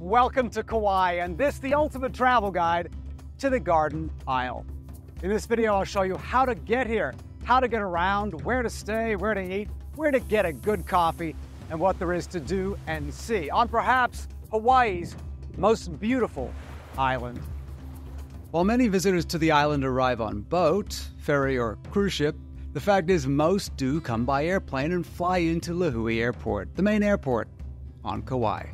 Welcome to Kauai, and this the ultimate travel guide to the Garden Isle. In this video, I'll show you how to get here, how to get around, where to stay, where to eat, where to get a good coffee, and what there is to do and see on perhaps Hawaii's most beautiful island. While many visitors to the island arrive on boat, ferry, or cruise ship, the fact is most do come by airplane and fly into Lihue Airport, the main airport on Kauai.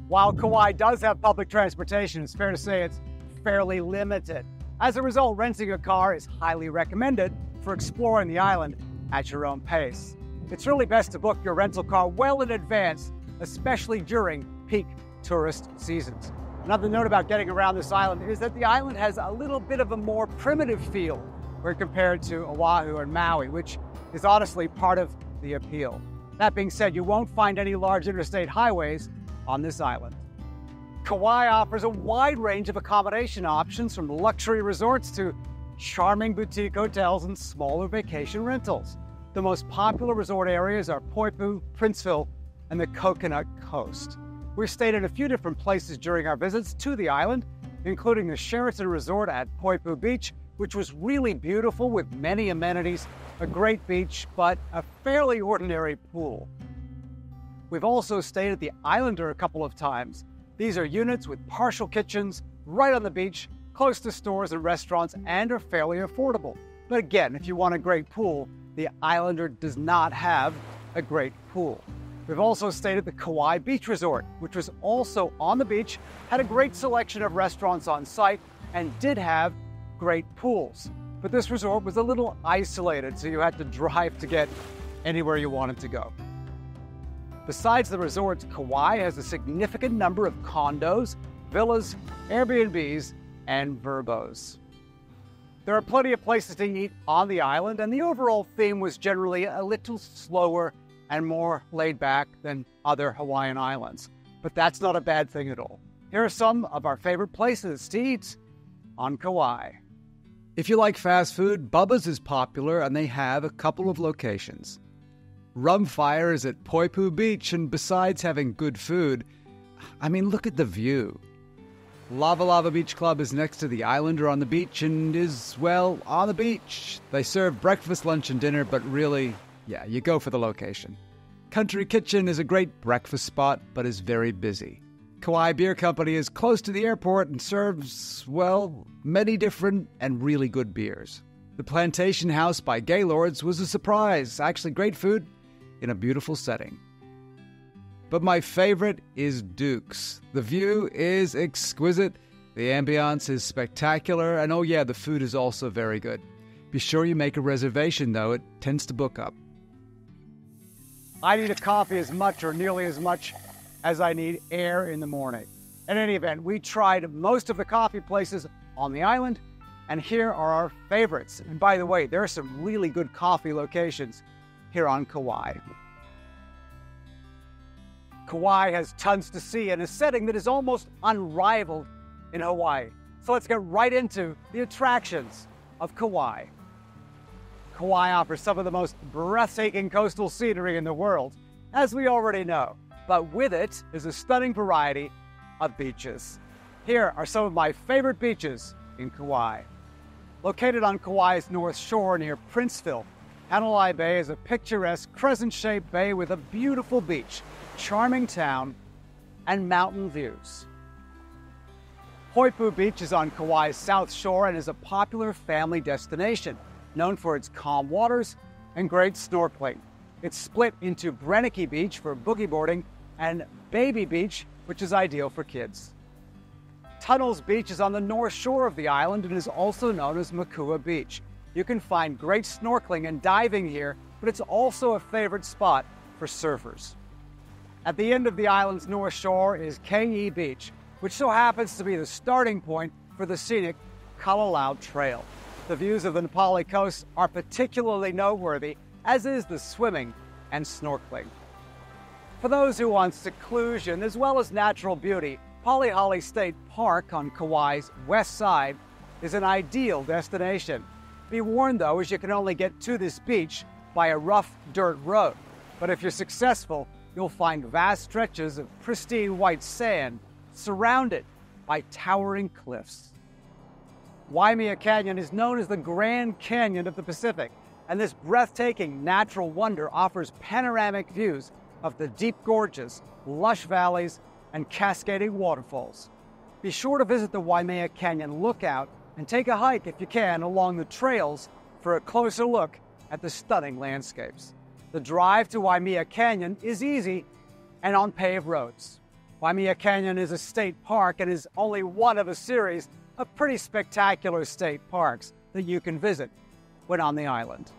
While Kauai does have public transportation, it's fair to say it's fairly limited. As a result, renting a car is highly recommended for exploring the island at your own pace. It's really best to book your rental car well in advance, especially during peak tourist seasons. Another note about getting around this island is that the island has a little bit of a more primitive feel when compared to Oahu and Maui, which is honestly part of the appeal. That being said, you won't find any large interstate highways on this island. Kauai offers a wide range of accommodation options, from luxury resorts to charming boutique hotels and smaller vacation rentals. The most popular resort areas are Poipu, Princeville, and the Coconut Coast. We stayed at a few different places during our visits to the island, including the Sheraton Resort at Poipu Beach, which was really beautiful with many amenities, a great beach, but a fairly ordinary pool. We've also stayed at the Islander a couple of times. These are units with partial kitchens right on the beach, close to stores and restaurants, and are fairly affordable. But again, if you want a great pool, the Islander does not have a great pool. We've also stayed at the Kauai Beach Resort, which was also on the beach, had a great selection of restaurants on site, and did have great pools. But this resort was a little isolated, so you had to drive to get anywhere you wanted to go. Besides the resorts, Kauai has a significant number of condos, villas, Airbnbs, and Verbos. There are plenty of places to eat on the island, and the overall theme was generally a little slower and more laid back than other Hawaiian islands. But that's not a bad thing at all. Here are some of our favorite places to eat on Kauai. If you like fast food, Bubba's is popular, and they have a couple of locations. Rumfire is at Poipu Beach, and besides having good food, look at the view. Lava Lava Beach Club is next to the Islander on the beach and is, well, on the beach. They serve breakfast, lunch, and dinner, but really, you go for the location. Country Kitchen is a great breakfast spot, but is very busy. Kauai Beer Company is close to the airport and serves, well, many different and really good beers. The Plantation House by Gaylords was a surprise. Actually, great food in a beautiful setting. But my favorite is Duke's. The view is exquisite, the ambiance is spectacular, and the food is also very good. Be sure you make a reservation, though. It tends to book up. I need a coffee as much or nearly as much as I need air in the morning. In any event, we tried most of the coffee places on the island, and here are our favorites. And by the way, there are some really good coffee locations here on Kauai. Kauai has tons to see in a setting that is almost unrivaled in Hawaii. So let's get right into the attractions of Kauai. Kauai offers some of the most breathtaking coastal scenery in the world, as we already know, but with it is a stunning variety of beaches. Here are some of my favorite beaches in Kauai. Located on Kauai's north shore near Princeville, Hanalei Bay is a picturesque crescent-shaped bay with a beautiful beach, charming town, and mountain views. Poipu Beach is on Kauai's south shore and is a popular family destination, known for its calm waters and great snorkeling. It's split into Brenneke Beach for boogie boarding and Baby Beach, which is ideal for kids. Tunnels Beach is on the north shore of the island and is also known as Makua Beach. You can find great snorkeling and diving here, but it's also a favorite spot for surfers. At the end of the island's north shore is Kauai Beach, which so happens to be the starting point for the scenic Kalalau Trail. The views of the Na Pali Coast are particularly noteworthy, as is the swimming and snorkeling. For those who want seclusion as well as natural beauty, Palihali State Park on Kauai's west side is an ideal destination. Be warned though, as you can only get to this beach by a rough dirt road. But if you're successful, you'll find vast stretches of pristine white sand surrounded by towering cliffs. Waimea Canyon is known as the Grand Canyon of the Pacific, and this breathtaking natural wonder offers panoramic views of the deep gorges, lush valleys, and cascading waterfalls. Be sure to visit the Waimea Canyon Lookout and take a hike if you can along the trails for a closer look at the stunning landscapes. The drive to Waimea Canyon is easy and on paved roads. Waimea Canyon is a state park and is only one of a series of pretty spectacular state parks that you can visit when on the island.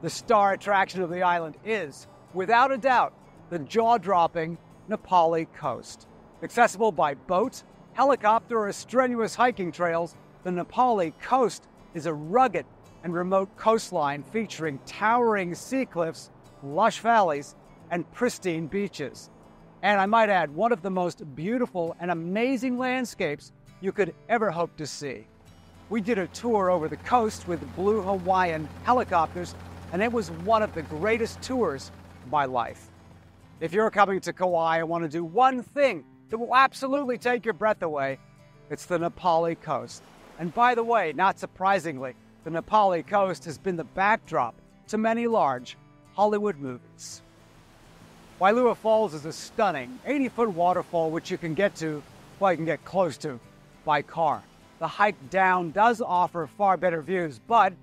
The star attraction of the island is, without a doubt, the jaw-dropping Na Pali Coast. Accessible by boat, helicopter, or strenuous hiking trails, the Na Pali Coast is a rugged and remote coastline featuring towering sea cliffs, lush valleys, and pristine beaches. And I might add, one of the most beautiful and amazing landscapes you could ever hope to see. We did a tour over the coast with Blue Hawaiian helicopters, and it was one of the greatest tours of my life. If you're coming to Kauai and want to do one thing that will absolutely take your breath away, it's the Na Pali Coast. And by the way, not surprisingly, the Na Pali Coast has been the backdrop to many large Hollywood movies. Wailua Falls is a stunning 80-foot waterfall which you can get close to by car. The hike down does offer far better views, but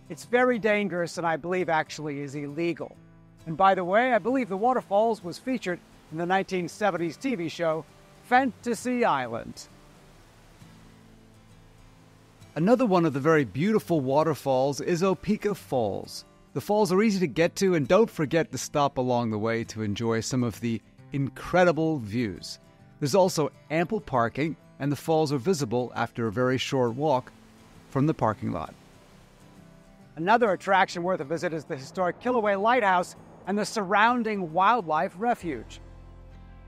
it's very dangerous and I believe actually is illegal. And by the way, I believe the waterfalls was featured in the 1970s TV show Fantasy Island. Another one of the very beautiful waterfalls is Opeka Falls. The falls are easy to get to, and don't forget to stop along the way to enjoy some of the incredible views. There's also ample parking, and the falls are visible after a very short walk from the parking lot. Another attraction worth a visit is the historic Kilauea Lighthouse and the surrounding wildlife refuge.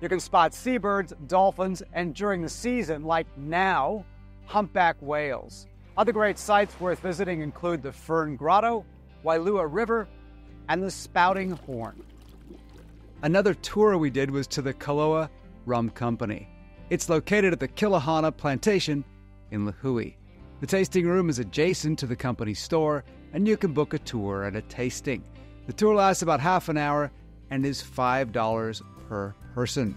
You can spot seabirds, dolphins, and during the season, like now, humpback whales. Other great sites worth visiting include the Fern Grotto, Wailua River, and the Spouting Horn. Another tour we did was to the Kalalau Rum Company. It's located at the Kilahana Plantation in Lihue. The tasting room is adjacent to the company store, and you can book a tour and a tasting. The tour lasts about half an hour and is $5 per person.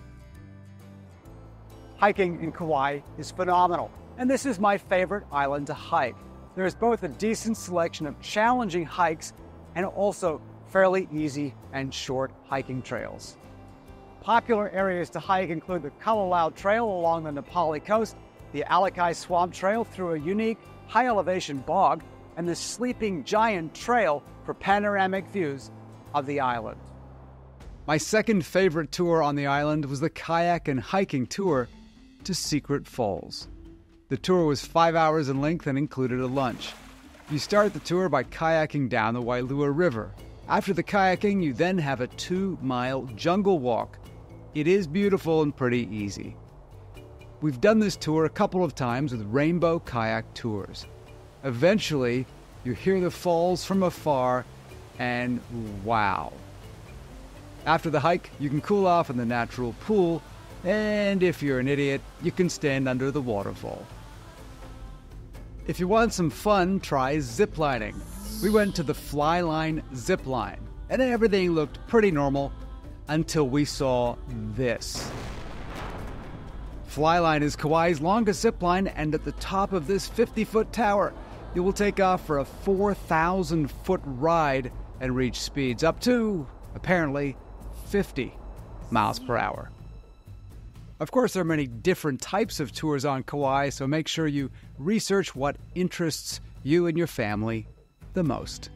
Hiking in Kauai is phenomenal, and this is my favorite island to hike. There is both a decent selection of challenging hikes and also fairly easy and short hiking trails. Popular areas to hike include the Kalalau Trail along the Na Pali Coast, the Alakai Swamp Trail through a unique high-elevation bog, and the Sleeping Giant Trail for panoramic views of the island. My second favorite tour on the island was the kayak and hiking tour to Secret Falls. The tour was 5 hours in length and included a lunch. You start the tour by kayaking down the Wailua River. After the kayaking, you then have a 2-mile jungle walk. It is beautiful and pretty easy. We've done this tour a couple of times with rainbow kayak tours. Eventually, you hear the falls from afar, and wow. After the hike, you can cool off in the natural pool, and if you're an idiot, you can stand under the waterfall. If you want some fun, try ziplining. We went to the Flyline Zipline, and everything looked pretty normal until we saw this. Flyline is Kauai's longest zipline, and at the top of this 50-foot tower, you will take off for a 4,000-foot ride and reach speeds up to, apparently, 50 miles per hour. Of course, there are many different types of tours on Kauai, so make sure you research what interests you and your family the most.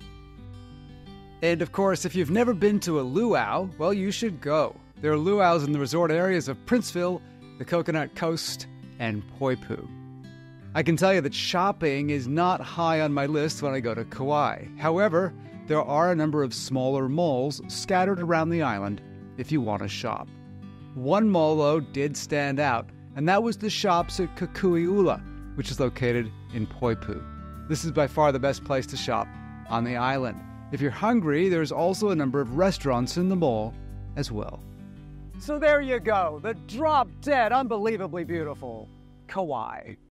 And of course, if you've never been to a luau, well, you should go. There are luaus in the resort areas of Princeville, the Coconut Coast, and Poipu. I can tell you that shopping is not high on my list when I go to Kauai. However, there are a number of smaller malls scattered around the island if you want to shop. One mall, though, did stand out, and that was the shops at Kukui'ula, which is located in Poipu. This is by far the best place to shop on the island. If you're hungry, there's also a number of restaurants in the mall as well. So there you go, the drop-dead, unbelievably beautiful Kauai.